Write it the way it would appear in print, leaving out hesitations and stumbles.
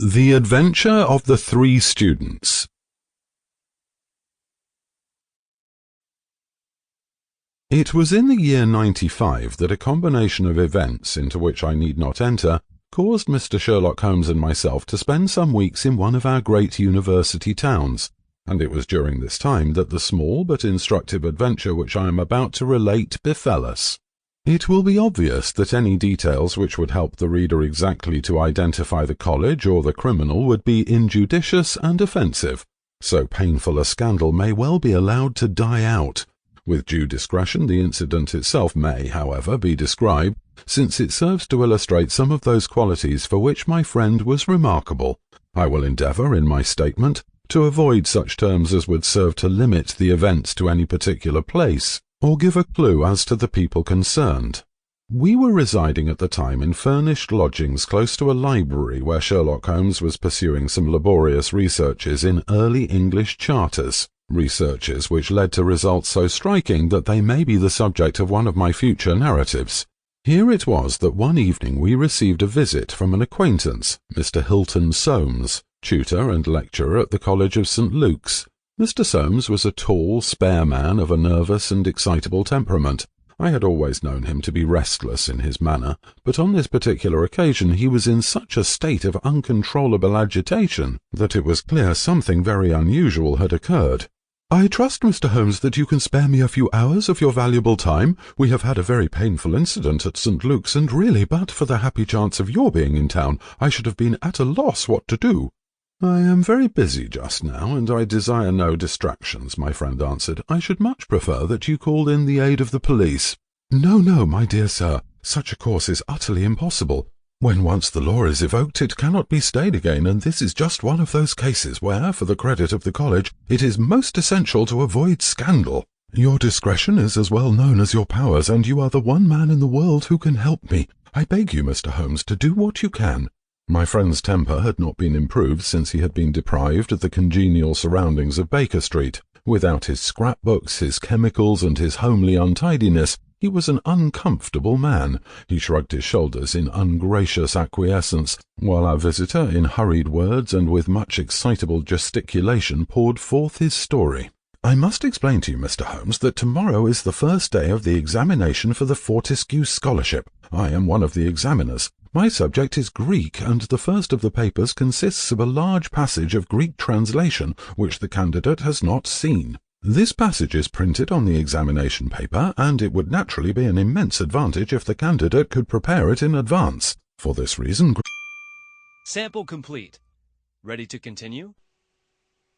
The Adventure of the Three Students. It was in the year 95 that a combination of events, into which I need not enter, caused Mr. Sherlock Holmes and myself to spend some weeks in one of our great university towns, and it was during this time that the small but instructive adventure which I am about to relate befell us. It will be obvious that any details which would help the reader exactly to identify the college or the criminal would be injudicious and offensive. So painful a scandal may well be allowed to die out. With due discretion, the incident itself may, however, be described, since it serves to illustrate some of those qualities for which my friend was remarkable. I will endeavour, in my statement, to avoid such terms as would serve to limit the events to any particular place, or give a clue as to the people concerned. We were residing at the time in furnished lodgings close to a library where Sherlock Holmes was pursuing some laborious researches in early English charters, researches which led to results so striking that they may be the subject of one of my future narratives. Here it was that one evening we received a visit from an acquaintance, Mr. Hilton Soames, tutor and lecturer at the College of St. Luke's. Mr. Soames was a tall, spare man of a nervous and excitable temperament. I had always known him to be restless in his manner, but on this particular occasion he was in such a state of uncontrollable agitation that it was clear something very unusual had occurred. "I trust, Mr. Holmes, that you can spare me a few hours of your valuable time. We have had a very painful incident at St. Luke's, and really, but for the happy chance of your being in town, I should have been at a loss what to do." "I am very busy just now, and I desire no distractions," my friend answered. "I should much prefer that you called in the aid of the police." "No, no, my dear sir, such a course is utterly impossible. When once the law is evoked, it cannot be stayed again, and this is just one of those cases where, for the credit of the college, it is most essential to avoid scandal. Your discretion is as well known as your powers, and you are the one man in the world who can help me. I beg you, Mr. Holmes, to do what you can." My friend's temper had not been improved since he had been deprived of the congenial surroundings of Baker Street. Without his scrapbooks, his chemicals, and his homely untidiness, he was an uncomfortable man. He shrugged his shoulders in ungracious acquiescence, while our visitor, in hurried words and with much excitable gesticulation, poured forth his story. "I must explain to you, Mr. Holmes, that tomorrow is the first day of the examination for the Fortescue Scholarship. I am one of the examiners. My subject is Greek, and the first of the papers consists of a large passage of Greek translation which the candidate has not seen. This passage is printed on the examination paper, and it would naturally be an immense advantage if the candidate could prepare it in advance. For this reason... Sample complete. Ready to continue?